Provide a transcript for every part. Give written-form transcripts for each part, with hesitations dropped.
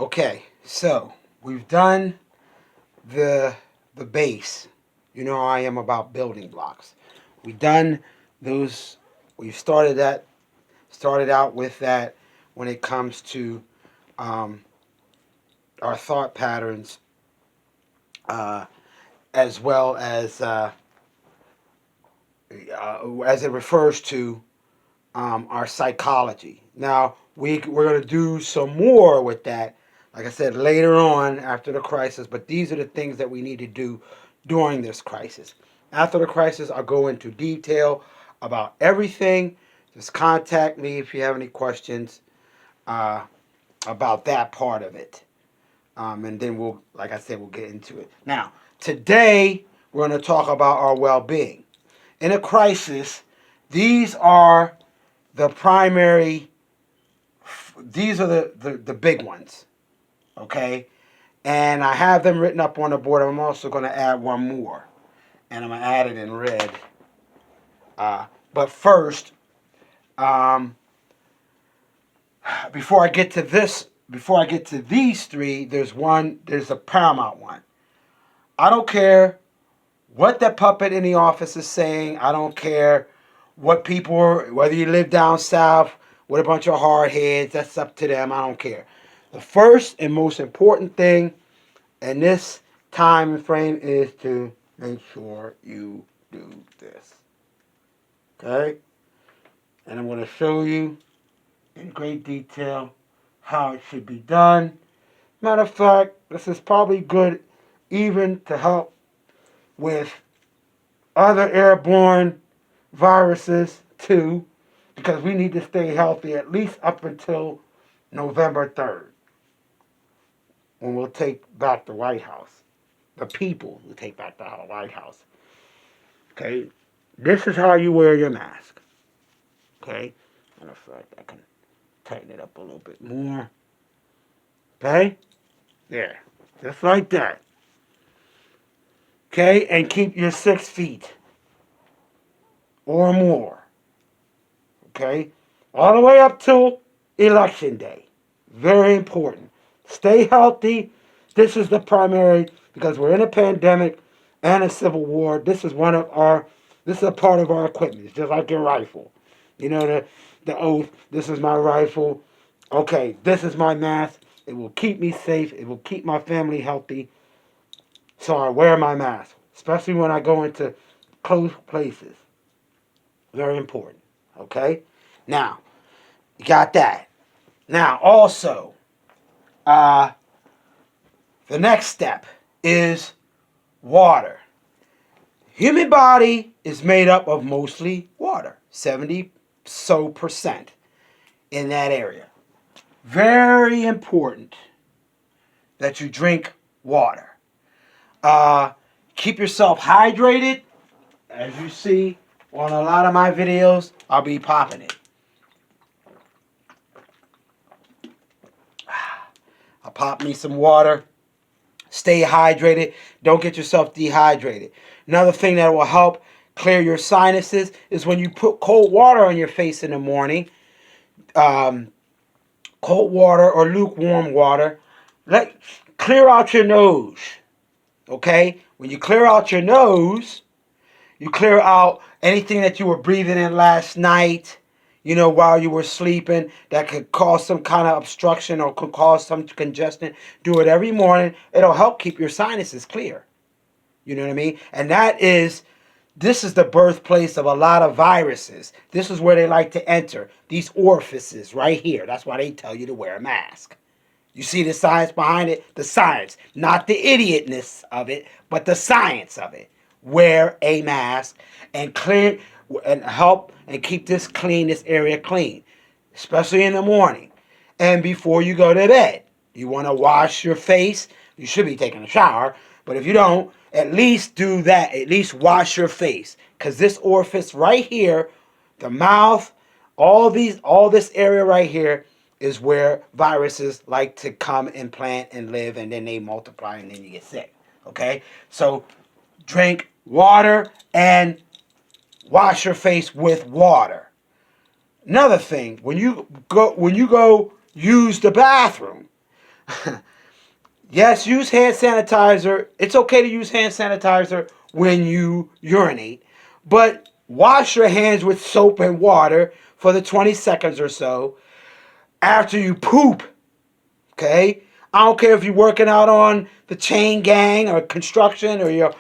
Okay, so we've done the base. You know how I am about building blocks. We've done those. We've started out with that when it comes to um, our thought patterns, uh, as well as it refers to our psychology. Now we're going to do some more with that, like I said, later on after the crisis. But these are the things that we need to do during this crisis. After the crisis, I'll go into detail about everything. Just contact me if you have any questions uh, about that part of it, and then we'll, like I said, we'll get into it. Now, today we're going to talk about our well-being in a crisis. These are the primary, these are the big ones, okay? And I have them written up on the board. I'm also going to add one more, and I'm going to add it in red. But first, um, before I get to these three, there's a paramount one. I don't care what that puppet in the office is saying. I don't care what people are, whether you live down south with a bunch of hard heads, that's up to them. I don't care. The first and most important thing in this time frame is to make sure you do this. Okay? And I'm going to show you in great detail how it should be done. Matter of fact, this is probably good even to help with other airborne viruses too, because we need to stay healthy at least up until November 3rd, when we'll take back the White House. The people will take back the White House. Okay? This is how you wear your mask. Okay? Matter of fact, I can tighten it up a little bit more. Okay? There. Just like that. Okay? And keep your 6 feet or more. Okay? All the way up till election day. Very important. Stay healthy. This is the primary, because we're in a pandemic and a civil war. This is a part of our equipment. It's just like your rifle. You know, the oath, this is my rifle. Okay, this is my mask. It will keep me safe. It will keep my family healthy. So I wear my mask, especially when I go into closed places. Very important. Okay? Now, you got that. Now, also, the next step is water. Human body is made up of mostly water, 70% in that area. Very important that you drink water. Keep yourself hydrated. As you see on a lot of my videos, I'll be popping it. I'll pop me some water. Stay hydrated. Don't get yourself dehydrated. Another thing that will help clear your sinuses is when you put cold water on your face in the morning. Cold water or lukewarm water. Clear out your nose. Okay? When you clear out your nose, you clear out anything that you were breathing in last night, while you were sleeping, that could cause some kind of obstruction or could cause some congestion. Do it every morning. It'll help keep your sinuses clear. You know what I mean? And this is the birthplace of a lot of viruses. This is where they like to enter. These orifices right here. That's why they tell you to wear a mask. You see the science behind it? The science. Not the idiotness of it, but the science of it. Wear a mask and clear and help and keep this area clean, especially in the morning and before you go to bed. You want to wash your face. You should be taking a shower, but if you don't, at least do that. At least wash your face, because this orifice right here, the mouth, all this area right here is where viruses like to come and plant and live, and then they multiply and then you get sick. Okay? So drink water and wash your face with water. Another thing, when you go use the bathroom, Yes, use hand sanitizer. It's okay to use hand sanitizer when you urinate, but wash your hands with soap and water for the 20 seconds or so after you poop. Okay? I don't care if you're working out on the chain gang or construction or you're,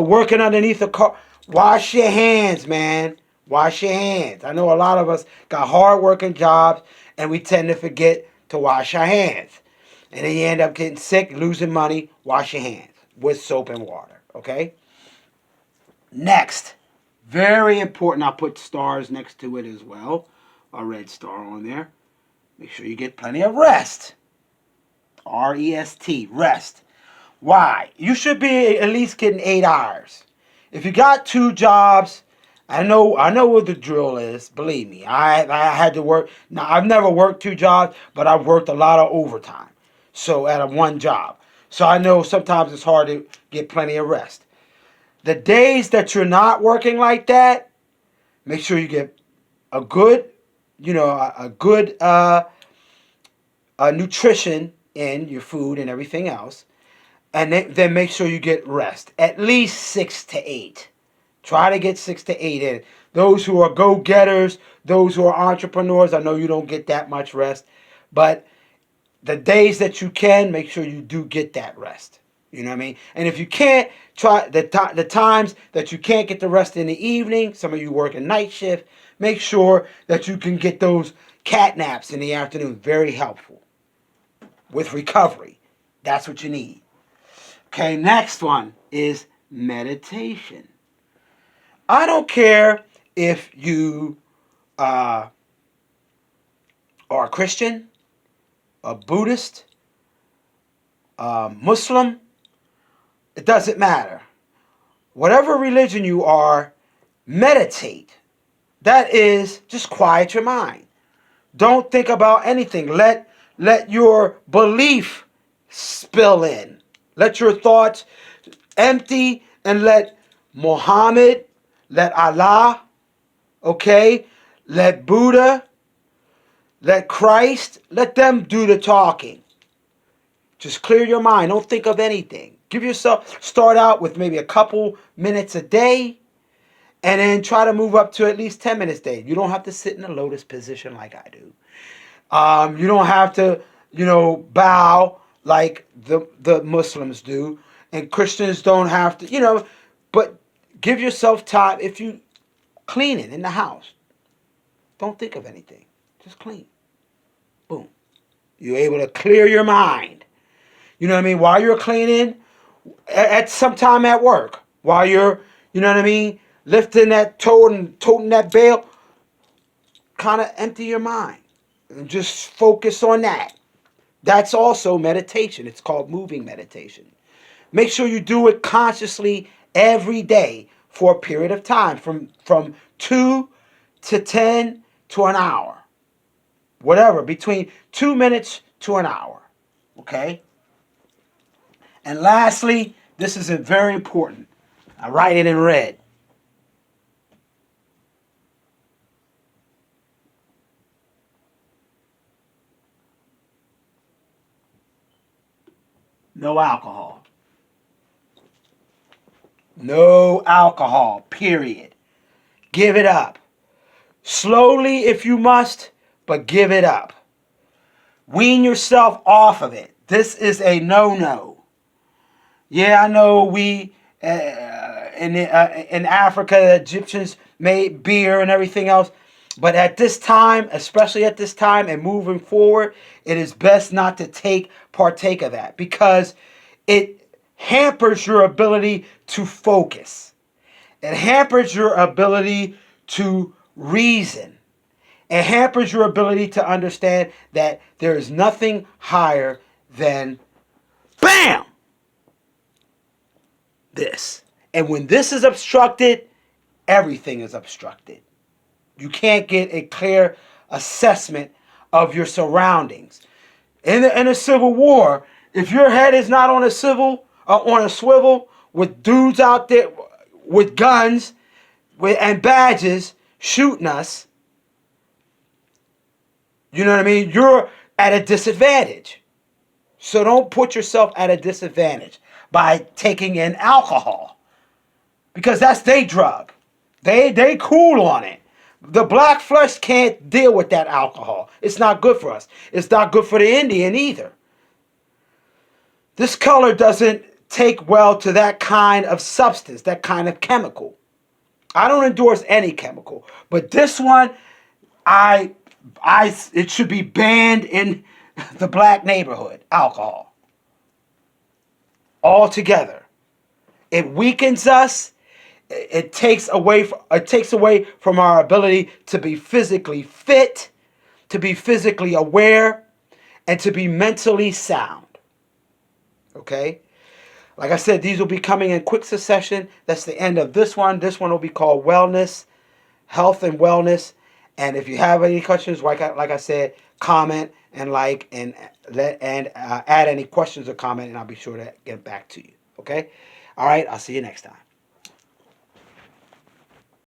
working underneath a car. Wash your hands, man. Wash your hands. I know a lot of us got hard working jobs and we tend to forget to wash our hands. And then you end up getting sick, losing money. Wash your hands with soap and water. Okay? Next, very important. I'll put stars next to it as well. A red star on there. Make sure you get plenty of rest. R-E-S-T, rest. Why? You should be at least getting 8 hours. If you got 2 jobs, I know what the drill is. Believe me, I had to work. Now I've never worked 2 jobs, but I've worked a lot of overtime. So at one job, so I know sometimes it's hard to get plenty of rest. The days that you're not working like that, make sure you get a good, a good nutrition in your food and everything else. And then make sure you get rest. At least 6 to 8. Try to get 6 to 8 in. Those who are go-getters, those who are entrepreneurs, I know you don't get that much rest. But the days that you can, make sure you do get that rest. You know what I mean? And if you can't, try the times that you can't get the rest in the evening, some of you work a night shift, make sure that you can get those cat naps in the afternoon. Very helpful with recovery. That's what you need. Okay, next one is meditation. I don't care if you are a Christian, a Buddhist, a Muslim. It doesn't matter. Whatever religion you are, meditate. That is, just quiet your mind. Don't think about anything. Let your belief spill in. Let your thoughts empty and let Muhammad, let Allah, okay, let Buddha, let Christ, let them do the talking. Just clear your mind. Don't think of anything. Start out with maybe a couple minutes a day and then try to move up to at least 10 minutes a day. You don't have to sit in a lotus position like I do. You don't have to, bow like the Muslims do. And Christians don't have to, but give yourself time. If you cleaning in the house, don't think of anything. Just clean. Boom. You're able to clear your mind. You know what I mean? While you're cleaning, at some time at work, while you're, lifting that toe and toting that bale, kind of empty your mind and just focus on that. That's also meditation. It's called moving meditation. Make sure you do it consciously every day for a period of time, from 2 to 10 to an hour. Whatever, between 2 minutes to an hour. Okay? And lastly, this is very important. I write it in red. No alcohol. No alcohol, period. Give it up. Slowly if you must, but give it up. Wean yourself off of it. This is a no-no. Yeah, I know we, in Africa, the Egyptians made beer and everything else. But at this time, especially at this time and moving forward, it is best not to partake of that because it hampers your ability to focus. It hampers your ability to reason. It hampers your ability to understand that there is nothing higher than, bam, this. And when this is obstructed, everything is obstructed. You can't get a clear assessment of your surroundings. In a civil war, if your head is not on a swivel with dudes out there with guns and badges shooting us, you know what I mean? You're at a disadvantage. So don't put yourself at a disadvantage by taking in alcohol, because that's their drug. They cool on it. The black flesh can't deal with that alcohol. It's not good for us. It's not good for the Indian either. This color doesn't take well to that kind of substance, that kind of chemical. I don't endorse any chemical, but this one, it should be banned in the black neighborhood. Alcohol, altogether. It weakens us. It takes away from our ability to be physically fit, to be physically aware, and to be mentally sound. Okay? Like I said, these will be coming in quick succession. That's the end of this one. This one will be called Wellness, Health and Wellness. And if you have any questions, like I said, comment and like and add any questions or comment, and I'll be sure to get back to you. Okay? All right, I'll see you next time.